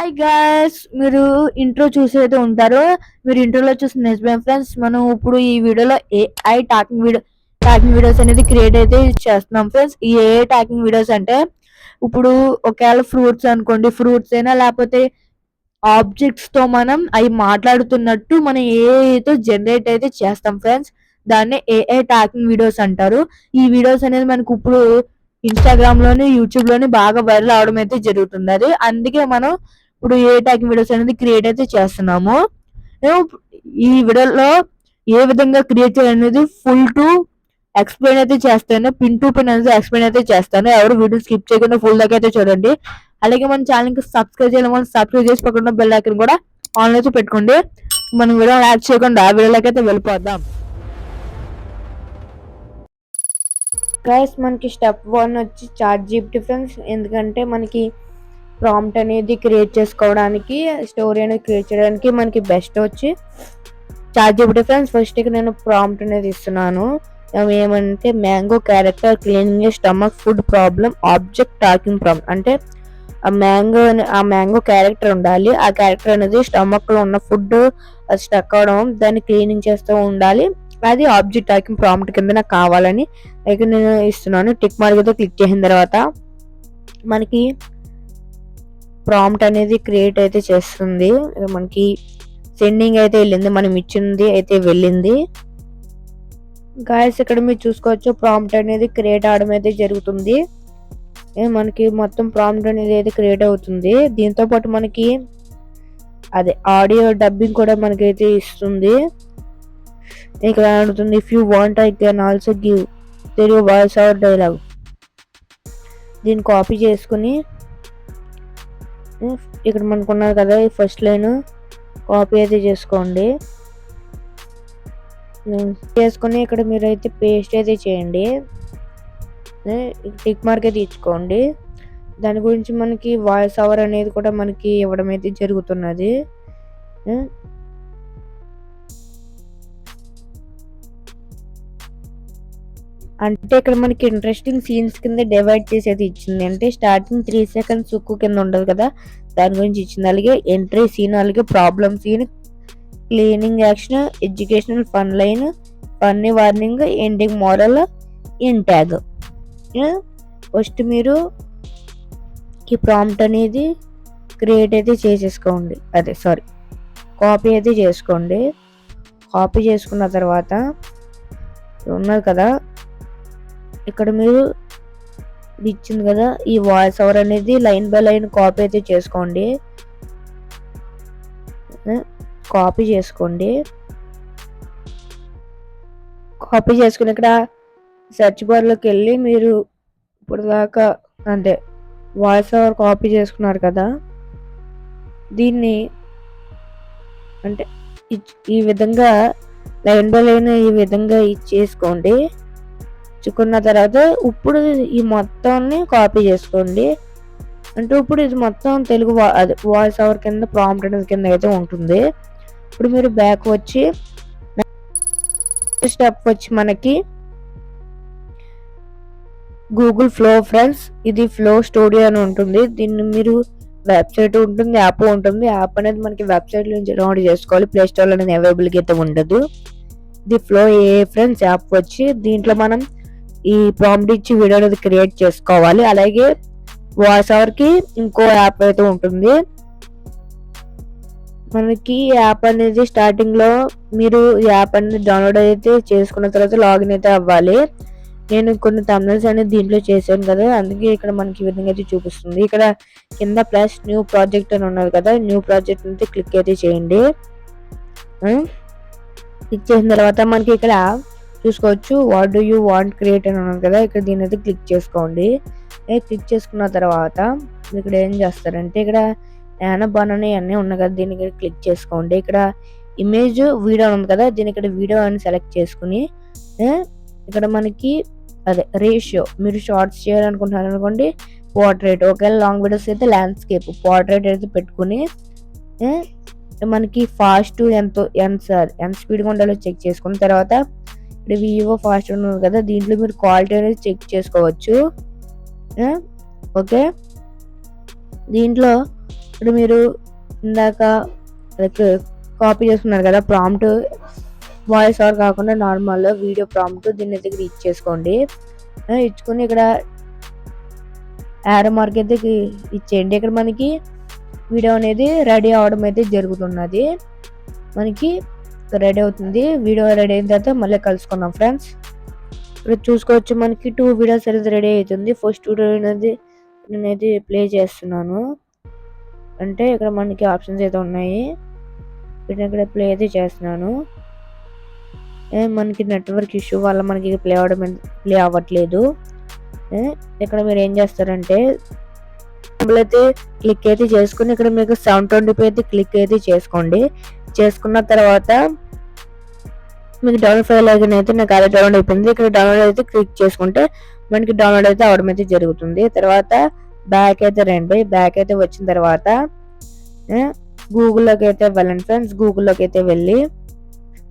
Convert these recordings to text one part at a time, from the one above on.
Hi guys, మీరు intro చూసేది ఉంటారు. మీరు ఇంట్రోలో చూసిన నిజమే ఫ్రెండ్స్. మనం ఇప్పుడు ఈ వీడియోలో ఏఐ టాకింగ్ వీడియోస్ అనేది క్రియేట్ అయితే చేస్తున్నాం ఫ్రెండ్స్. ఈ ఏఐ టాకింగ్ వీడియోస్ అంటే ఇప్పుడు ఒకవేళ ఫ్రూట్స్ అనుకోండి, ఫ్రూట్స్ అయినా లేకపోతే ఆబ్జెక్ట్స్ తో మనం అవి మాట్లాడుతున్నట్టు మనం ఏఐతో జనరేట్ అయితే చేస్తాం ఫ్రెండ్స్. దాన్నే ఏఐ టాకింగ్ వీడియోస్ అంటారు. ఈ వీడియోస్ అనేది మనకు ఇప్పుడు ఇన్స్టాగ్రామ్ లోని, యూట్యూబ్ లోని బాగా వైరల్ అవడం అయితే జరుగుతుంది. అది అందుకే మనం ఇప్పుడు ఏ టాకింగ్ వీడియోస్ అనేది క్రియేట్ అయితే చేస్తున్నాము. నేను ఈ వీడియోలో ఏ విధంగా క్రియేట్ చేయాలనేది ఫుల్ టు ఎక్స్ప్లెయిన్ అయితే చేస్తాను. పిన్ టు పిన్ అనేది ఎక్స్ప్లెయిన్ అయితే చేస్తాను. ఎవరు వీడియో స్కిప్ చేయకుండా ఫుల్ దాకా అయితే చూడండి. అలాగే మన ఛానల్ కి సబ్స్క్రైబ్ చేయాలి, మనం సబ్స్క్రైబ్ చేసి పక్కన బెల్ ఐకాన్ కూడా ఆన్ అయితే పెట్టుకోండి. మనం వీడియో యాడ్ చేయకుండా ఆ వీడియోలోకి అయితే వెళ్ళిపోదాం. గైస్, మనకి స్టెప్ 1 వచ్చి చాట్ జీపీటీ ఫ్రెండ్స్. ఎందుకంటే మనకి ప్రాంప్ట్ అనేది క్రియేట్ చేసుకోవడానికి, స్టోరీ అనేది క్రియేట్ చేయడానికి మనకి బెస్ట్ వచ్చి చాట్ జీపీటీ ఫ్రెండ్స్. ఫస్ట్ నేను ప్రాంప్ట్ అనేది ఇస్తున్నాను. ఏమంటే mango character cleaning stomach food problem object talking prompt. అంటే ఆ మ్యాంగో క్యారెక్టర్ ఉండాలి. ఆ క్యారెక్టర్ అనేది స్టమక్ లో ఉన్న ఫుడ్ స్టక్ అవడం, దాన్ని క్లీనింగ్ చేస్తూ ఉండాలి. అది ఆబ్జెక్ట్ టాకింగ్ ప్రాంప్ట్ కింద నాకు కావాలని అయితే నేను ఇస్తున్నాను. టిక్ మార్క్ అయితే క్లిక్ చేసిన తర్వాత మనకి ప్రాంప్ట్ అనేది క్రియేట్ అయితే చేస్తుంది. మనకి సెండింగ్ అయితే వెళ్ళింది, మనం ఇచ్చింది అయితే వెళ్ళింది. గాయస్, ఇక్కడ మీరు చూసుకోవచ్చు ప్రాంప్ట్ అనేది క్రియేట్ అవడం అయితే జరుగుతుంది. మనకి మొత్తం ప్రాంప్ట్ అనేది అయితే క్రియేట్ అవుతుంది. దీంతో పాటు మనకి అదే ఆడియో డబ్బింగ్ కూడా మనకైతే ఇస్తుంది. ఇక్కడ అడుగుతుంది, if you want I can also give their voice hour dialogue. దీన్ని కాపీ చేసుకుని ఇక్కడ మనకున్నారు కదా ఈ ఫస్ట్ లైన్ కాపీ అయితే చేసుకోండి. చేసుకుని ఇక్కడ మీరు అయితే పేస్ట్ అయితే చేయండి. టిక్ మార్క్ అయితే ఇచ్చుకోండి. దాని గురించి మనకి వాయిస్ ఓవర్ అనేది కూడా మనకి ఇవ్వడం అయితే జరుగుతున్నది. అంటే ఇక్కడ మనకి ఇంట్రెస్టింగ్ సీన్స్ కింద డివైడ్ చేసేది ఇచ్చింది. అంటే స్టార్టింగ్ 3 seconds ఉక్కు కింద ఉండదు కదా, దాని గురించి ఇచ్చింది. అలాగే ఎంట్రీ సీన్, అలాగే problem scene, cleaning action, educational fun line, funny warning, ending moral, in tag. First మీరు ఈ ప్రాంప్ట్ అనేది క్రియేట్ అయితే చేసేసుకోండి. కాపీ అయితే చేసుకోండి. కాపీ చేసుకున్న తర్వాత ఉన్నది కదా ఇక్కడ మీరు ఇచ్చింది కదా ఈ వాయిస్ ఓవర్ అనేది లైన్ బై లైన్ కాపీ అయితే చేసుకోండి. కాపీ చేసుకుని ఇక్కడ సెర్చ్ బార్లోకి వెళ్ళి మీరు ఇప్పుడు దాకా అంటే వాయిస్ ఓవర్ కాపీ చేసుకున్నారు కదా, దీన్ని అంటే ఈ విధంగా లైన్ బై లైన్ ఈ విధంగా ఇచ్చేసుకోండి. ఇచ్చుకున్న తర్వాత ఇప్పుడు ఈ మొత్తాన్ని కాపీ చేసుకోండి. అంటే ఇప్పుడు ఇది మొత్తం తెలుగు వాయిస్ ఓవర్ కింద ప్రాంప్ట్ అనేది కింద అయితే ఉంటుంది. ఇప్పుడు మీరు బ్యాక్ వచ్చి స్టెప్ వచ్చి మనకి గూగుల్ ఫ్లో ఫ్రెండ్స్. ఇది ఫ్లో స్టూడియో అని ఉంటుంది. దీన్ని మీరు వెబ్సైట్ ఉంటుంది, యాప్ ఉంటుంది. యాప్ అనేది మనకి వెబ్సైట్ నుంచి డౌన్లోడ్ చేసుకోవాలి. ప్లే స్టోర్ అనేది అవైలబుల్గా అయితే ఉండదు. ఇది ఫ్లో ఏ ఫ్రెండ్స్ యాప్ వచ్చి దీంట్లో మనం ఈ ప్రాంప్ట్ ఇచ్చి వీడియో అనేది క్రియేట్ చేసుకోవాలి. అలాగే వాయిస్ ఓవర్ కి ఇంకో యాప్ అయితే ఉంటుంది. మనకి యాప్ అనేది స్టార్టింగ్ లో మీరు యాప్ అనేది డౌన్లోడ్ అయితే చేసుకున్న తర్వాత లాగిన్ అయితే అవ్వాలి. నేను కొన్ని థంబ్నెయిల్స్ అనేది దీంట్లో చేశాను కదా, అందుకే ఇక్కడ మనకి ఈ విధంగా అయితే చూపిస్తుంది. ఇక్కడ కింద ప్లస్ న్యూ ప్రాజెక్ట్ అని ఉన్నది కదా, న్యూ ప్రాజెక్ట్ అయితే క్లిక్ అయితే చేయండి. క్లిక్ చేసిన తర్వాత మనకి ఇక్కడ చూసుకోవచ్చు what do you want create అని ఉన్నది కదా, ఇక్కడ దీని అయితే క్లిక్ చేసుకోండి. క్లిక్ చేసుకున్న తర్వాత ఇక్కడ ఏం చేస్తారంటే ఇక్కడ యానా బనానా అన్నీ ఉన్నాయి కదా, దీన్ని ఇక్కడ క్లిక్ చేసుకోండి. ఇక్కడ ఇమేజ్ వీడియో ఉంది కదా, దీని ఇక్కడ వీడియో అని సెలెక్ట్ చేసుకుని ఇక్కడ మనకి రేషియో మీరు షార్ట్స్ చేయాలనుకుంటున్నారు అనుకోండి, పోర్ట్రేట్. ఒకవేళ లాంగ్ వీడియోస్ అయితే ల్యాండ్స్కేప్, పోర్ట్రేట్ అయితే పెట్టుకుని మనకి ఫాస్ట్ ఎంత స్పీడ్గా ఉండాలో చెక్ చేసుకున్న తర్వాత ఇక్కడ వివో ఫాస్ట్ ఉన్నది కదా, దీంట్లో మీరు క్వాలిటీ అనేది చెక్ చేసుకోవచ్చు. ఓకే, దీంట్లో ఇప్పుడు మీరు ఇందాక కాపీ చేసుకున్నారు కదా ప్రాంప్ట్, వాయిస్ ఓవర్ కాకుండా నార్మల్ వీడియో ప్రాంప్ట్, దీన్ని అయితే ఇక్కడ ఇచ్చేసుకోండి. ఇచ్చుకొని ఇక్కడ యారో మార్క్ అయితే ఇచ్చేయండి. ఇక్కడ మనకి వీడియో అనేది రెడీ అవడం అయితే జరుగుతున్నది. మనకి రెడీ అవుతుంది. వీడియో రెడీ అయిన తర్వాత మళ్ళీ కలుసుకుందాం ఫ్రెండ్స్. ఇక్కడ చూసుకోవచ్చు మనకి 2 వీడియోస్ అనేది రెడీ అవుతుంది. ఫస్ట్ వీడియో అనేది నేనైతే ప్లే చేస్తున్నాను. అంటే ఇక్కడ మనకి ఆప్షన్స్ అయితే ఉన్నాయి. ఇక్కడ ప్లే అయితే చేస్తున్నాను. మనకి నెట్వర్క్ ఇష్యూ వల్ల మనకి ప్లే అవ్వట్లేదు. ఇక్కడ మీరు ఏం చేస్తారంటే అయితే క్లిక్ అయితే చేసుకుని ఇక్కడ మీకు 720p అయితే క్లిక్ అయితే చేసుకోండి. చేసుకున్న తర్వాత మీకు డౌన్లోడ్ ఫైల్ అయితే నాకు అదే డౌన్లోడ్ అయిపోయింది. ఇక్కడ డౌన్లోడ్ అయితే క్లిక్ చేసుకుంటే మనకి డౌన్లోడ్ అయితే అవడం అయితే జరుగుతుంది. తర్వాత బ్యాక్ అయితే రండి. బ్యాక్ అయితే వచ్చిన తర్వాత గూగుల్లోకి అయితే వెళ్ళండి ఫ్రెండ్స్. గూగుల్లోకి అయితే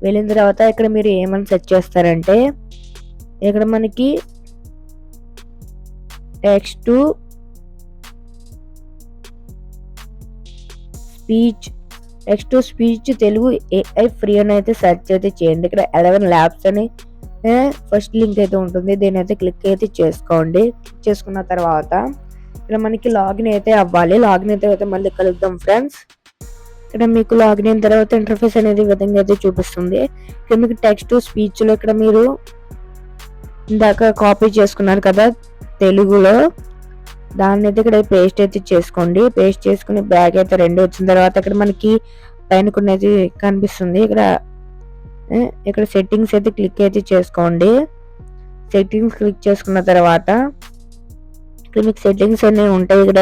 వెళ్ళిన తర్వాత ఇక్కడ మీరు ఏమని సెర్చ్ చేస్తారంటే ఇక్కడ మనకి text to speech Telugu AI free అని అయితే సెర్చ్ అయితే చేయండి. ఇక్కడ 11 ల్యాబ్స్ అని ఫస్ట్ లింక్ అయితే ఉంటుంది. దీని అయితే క్లిక్ అయితే చేసుకోండి. క్లిక్ చేసుకున్న తర్వాత ఇక్కడ మనకి లాగిన్ అయితే అవ్వాలి. లాగిన్ అయితే మళ్ళీ కలుద్దాం ఫ్రెండ్స్. ఇక్కడ మీకు లాగిన్ అయిన తర్వాత ఇంటర్ఫేస్ అనేది విధంగా అయితే చూపిస్తుంది. ఇక్కడ మీకు టెక్స్ట్ టు స్పీచ్ లో ఇక్కడ మీరు ఇందాక కాపీ చేసుకున్నారు కదా తెలుగులో, దాన్ని అయితే ఇక్కడ పేస్ట్ అయితే చేసుకోండి. పేస్ట్ చేసుకుని బ్యాక్ అయితే 2 వచ్చిన తర్వాత ఇక్కడ మనకి పైన కొనేది కనిపిస్తుంది. ఇక్కడ సెట్టింగ్స్ అయితే క్లిక్ అయితే చేసుకోండి. సెట్టింగ్స్ క్లిక్ చేసుకున్న తర్వాత ఇక్కడ మీకు సెట్టింగ్స్ అనేవి ఉంటాయి. ఇక్కడ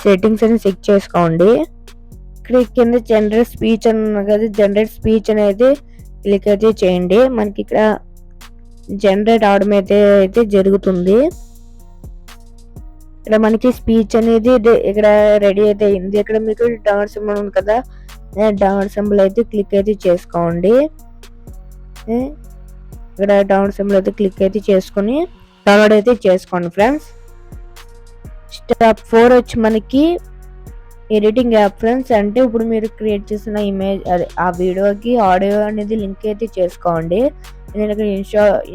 సెట్టింగ్స్ అని చెక్ చేసుకోండి. ఇక్కడ కింద జనరేట్ స్పీచ్ అన్న కదా, జనరేట్ స్పీచ్ అనేది క్లిక్ అయితే చేయండి. మనకి ఇక్కడ జనరేట్ అవడం అయితే జరుగుతుంది. ఇక్కడ మనకి స్పీచ్ అనేది ఇక్కడ రెడీ అయితే అయింది. ఇక్కడ మీకు డౌన్లోడ్ సింబల్ ఉంది కదా, డౌన్లోడ్ సింబల్ అయితే క్లిక్ అయితే చేసుకోండి. ఇక్కడ డౌన్లోడ్ సింబల్ అయితే క్లిక్ అయితే చేసుకొని డౌన్లోడ్ అయితే చేసుకోండి ఫ్రెండ్స్. స్టెప్ 4 వచ్చి మనకి ఎడిటింగ్ యాప్ ఫ్రెండ్స్. అంటే ఇప్పుడు మీరు క్రియేట్ చేసిన ఇమేజ్ ఆ వీడియోకి ఆడియో అనేది లింక్ అయితే చేసుకోండి. నేను ఇక్కడ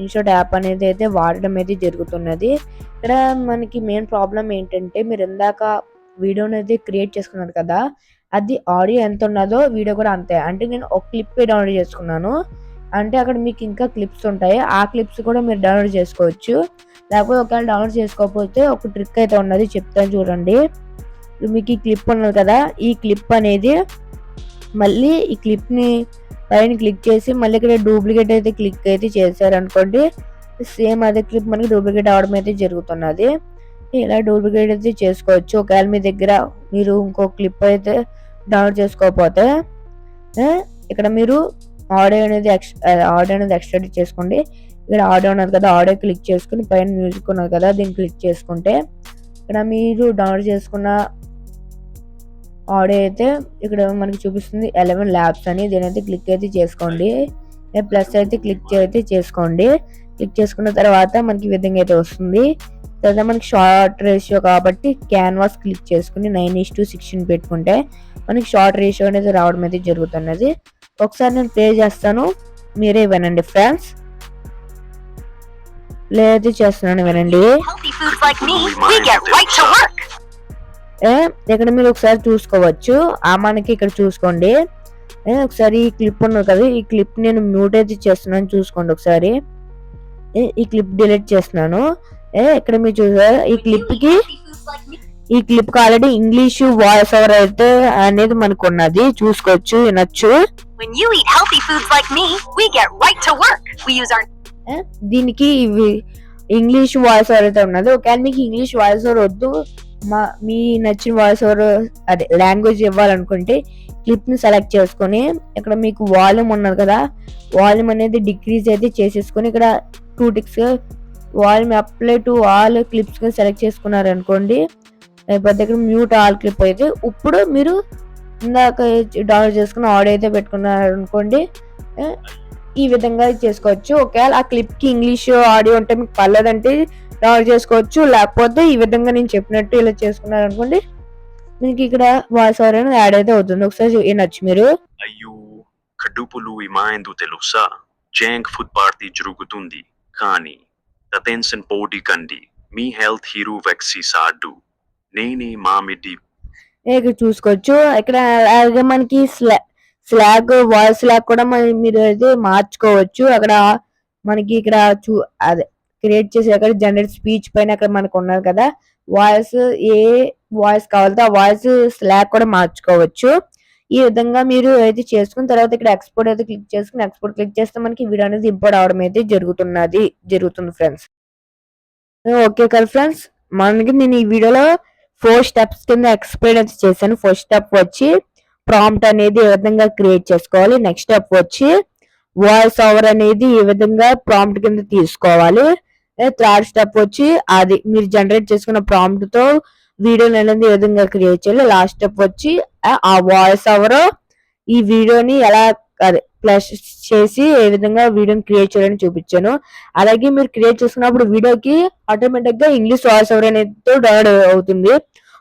ఇన్షాట్ యాప్ అనేది అయితే వాడడం అయితే జరుగుతున్నది. ఇక్కడ మనకి మెయిన్ ప్రాబ్లం ఏంటంటే మీరు ఇందాక వీడియోని అయితే క్రియేట్ చేసుకున్నారు కదా, అది ఆడియో ఎంత ఉన్నదో వీడియో కూడా అంతే. అంటే నేను ఒక క్లిప్ డౌన్లోడ్ చేసుకున్నాను అంటే అక్కడ మీకు ఇంకా క్లిప్స్ ఉంటాయి. ఆ క్లిప్స్ కూడా మీరు డౌన్లోడ్ చేసుకోవచ్చు. లేకపోతే ఒకవేళ డౌన్లోడ్ చేసుకోకపోతే ఒక ట్రిక్ అయితే ఉన్నది, చెప్తాను చూడండి. మీకు ఈ క్లిప్ ఉన్నది కదా, ఈ క్లిప్ అనేది మళ్ళీ ఈ క్లిప్ని పైన క్లిక్ చేసి మళ్ళీ ఇక్కడ డూప్లికేట్ అయితే క్లిక్ అయితే చేశారనుకోండి, సేమ్ అదే క్లిప్ మనకి డూప్లికేట్ అవడం అయితే జరుగుతున్నది. ఇలా డూప్లికేట్ అయితే చేసుకోవచ్చు. ఒకవేళ మీ దగ్గర మీరు ఇంకో క్లిప్ అయితే డౌన్లోడ్ చేసుకోకపోతే ఇక్కడ మీరు ఆడియో అనేది ఎక్స్ట్రాక్ట్ చేసుకోండి. ఇక్కడ ఆడియో ఉన్నది కదా, ఆడియో క్లిక్ చేసుకుని పైన మ్యూజిక్ ఉన్నది కదా, దీన్ని క్లిక్ చేసుకుంటే ఇక్కడ మీరు డౌన్లోడ్ చేసుకున్న ఆడియో అయితే ఇక్కడ మనకి చూపిస్తుంది 11 ల్యాబ్స్ అని. దీని అయితే క్లిక్ అయితే చేసుకోండి. ప్లస్ అయితే క్లిక్ అయితే చేసుకోండి. క్లిక్ చేసుకున్న తర్వాత మనకి విధంగా అయితే వస్తుంది. తర్వాత మనకి షార్ట్ రేషియో కాబట్టి క్యాన్వాస్ క్లిక్ చేసుకుని 9:16 పెట్టుకుంటే మనకి షార్ట్ రేషియో అనేది రావడం అయితే జరుగుతున్నది. ఒకసారి నేను ప్లే చేస్తాను, మీరే వినండి ఫ్రెండ్స్. ప్లే అయితే చేస్తున్నాను, వినండి. ఇక్కడ మీరు ఒకసారి చూసుకోవచ్చు. మనకి ఇక్కడ చూసుకోండి. ఒకసారి ఈ క్లిప్ ఉన్నది కదా, ఈ క్లిప్ నేను మ్యూట్ అయితే చేస్తున్నాను, చూసుకోండి ఒకసారి. ఈ క్లిప్ డిలీట్ చేస్తున్నాను. ఇక్కడ మీరు చూసారు ఈ క్లిప్ కి ఆల్రెడీ ఇంగ్లీష్ వాయిస్ ఓవర్ అయితే అనేది మనకు ఉన్నది, చూసుకోవచ్చు, వినొచ్చు. దీనికి ఇంగ్లీష్ వాయిస్ ఓవర్ అయితే ఉన్నది. ఒకవేళ మీకు ఇంగ్లీష్ వాయిస్ ఓవర్ వద్దు, మీ నచ్చిన వాయిస్ ఓవర్ అదే లాంగ్వేజ్ ఇవ్వాలనుకుంటే క్లిప్ ని సెలెక్ట్ చేసుకొని ఇక్కడ మీకు వాల్యూమ్ ఉన్నది కదా, వాల్యూమ్ అనేది డిక్రీజ్ అయితే చేసేసుకొని ఇక్కడ 2 ticks volume apply to all clips గా సెలెక్ట్ చేసుకున్నారు అనుకోండి, లేకపోతే ఇక్కడ మ్యూట్ ఆల్ క్లిప్ అయితే ఇప్పుడు మీరు ఇందాక డౌన్లోడ్ చేసుకున్న ఆడియో అయితే పెట్టుకున్నారు అనుకోండి, ఈ విధంగా చేసుకోవచ్చు. ఒకవేళ ఆ క్లిప్ కి ఇంగ్లీష్ ఆడియో ఉంటే మీకు పర్లేదంటే డౌన్లోడ్ చేసుకోవచ్చు. లేకపోతే ఈ విధంగా నేను చెప్పినట్టు ఇలా చేసుకున్నారు అనుకోండి, మీకు ఇక్కడ వాయిస్ ఓవర్ అనేది యాడ్ అయితే అవుతుంది. ఒకసారి వినొచ్చు మీరు. అయ్యో కడుపులు ఏమైందో తెలుసా? జంక్ ఫుడ్ పార్టీ జరుగుతుంది కానీ అటెన్షన్ పోటీ కండి మీ హెల్త్ హీరో వెక్సిసాడు నేనే మామిడి. ఇక్కడ చూసుకోవచ్చు. ఇక్కడ అలాగే మనకి స్లాగ్ వాయిస్ స్లాగ్ కూడా మీరు అయితే మార్చుకోవచ్చు. అక్కడ మనకి ఇక్కడ అదే క్రియేట్ చేసి అక్కడ జనరేట్ స్పీచ్ పైన అక్కడ మనకు ఉన్నది కదా వాయిస్, ఏ వాయిస్ కావాలంటే ఆ వాయిస్ స్లాగ్ కూడా మార్చుకోవచ్చు. ఈ విధంగా మీరు అయితే చేసుకున్న తర్వాత ఇక్కడ ఎక్స్పోర్ట్ అయితే క్లిక్ చేసుకుని ఎక్స్పోర్ట్ క్లిక్ చేస్తే మనకి వీడియో అనేది ఇంపోర్ట్ అవడం అయితే జరుగుతుంది ఫ్రెండ్స్. ఓకే కదా ఫ్రెండ్స్, మనకి నేను ఈ వీడియోలో 4 స్టెప్స్ కింద ఎక్స్ప్లెయిన్ అయితే చేశాను. ఫస్ట్ స్టెప్ వచ్చి ప్రాంప్ట్ అనేది ఏ విధంగా క్రియేట్ చేసుకోవాలి. నెక్స్ట్ స్టెప్ వచ్చి వాయిస్ ఓవర్ అనేది ఏ విధంగా ప్రాంప్ట్ కింద తీసుకోవాలి. థర్డ్ స్టెప్ వచ్చి అది మీరు జనరేట్ చేసుకున్న ప్రాంప్ట్ తో వీడియోని అనేది ఏ విధంగా క్రియేట్ చేయాలి. లాస్ట్ స్టెప్ వచ్చి ఆ వాయిస్ ఓవర్ ఈ వీడియోని ఎలా ప్లస్ చేసి ఏ విధంగా వీడియోని క్రియేట్ చేయాలని చూపించాను. అలాగే మీరు క్రియేట్ చేసుకున్నప్పుడు వీడియోకి ఆటోమేటిక్ గా ఇంగ్లీష్ వాయిస్ ఓవర్ అనేది డౌన్లోడ్ అవుతుంది.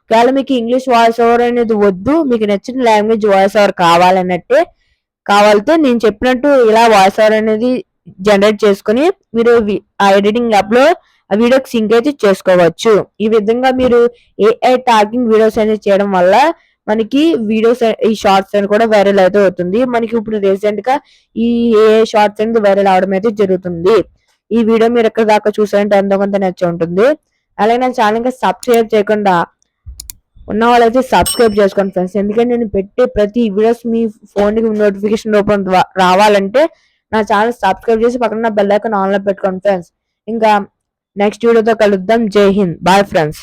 ఒకవేళ మీకు ఇంగ్లీష్ వాయిస్ ఓవర్ అనేది వద్దు, మీకు నచ్చిన లాంగ్వేజ్ వాయిస్ ఓవర్ కావాలితే నేను చెప్పినట్టు ఇలా వాయిస్ ఓవర్ అనేది జనరేట్ చేసుకుని మీరు ఆ ఎడిటింగ్ యాప్ లో ఆ వీడియోకి సింక్ అయితే చేసుకోవచ్చు. ఈ విధంగా మీరు ఏఐ టాకింగ్ వీడియోస్ అనేది చేయడం వల్ల మనకి వీడియోస్ ఈ షార్ట్స్ అని కూడా వైరల్ అయితే అవుతుంది. మనకి ఇప్పుడు రీసెంట్ గా ఈ ఏఐ షార్ట్స్ అనేది వైరల్ అవడం అయితే జరుగుతుంది. ఈ వీడియో మీరు ఎక్కడ దాకా చూసారంటే ఎంతో కొంత నచ్చి ఉంటుంది. అలాగే నా ఛానల్ కి సబ్స్క్రైబ్ చేయకుండా ఉన్న వాళ్ళైతే సబ్స్క్రైబ్ చేసుకోండి ఫ్రెండ్స్. ఎందుకంటే నేను పెట్టే ప్రతి వీడియోస్ మీ ఫోన్ కి నోటిఫికేషన్ రూపంలో రావాలంటే నా ఛానల్ సబ్స్క్రైబ్ చేసి పక్కన బెల్ ఐకాన్ ఆన్ లో పెట్టుకోండి ఫ్రెండ్స్. ఇంకా నెక్స్ట్ వీడియోతో కలుద్దాం. జై హింద్, బాయ్ ఫ్రెండ్స్.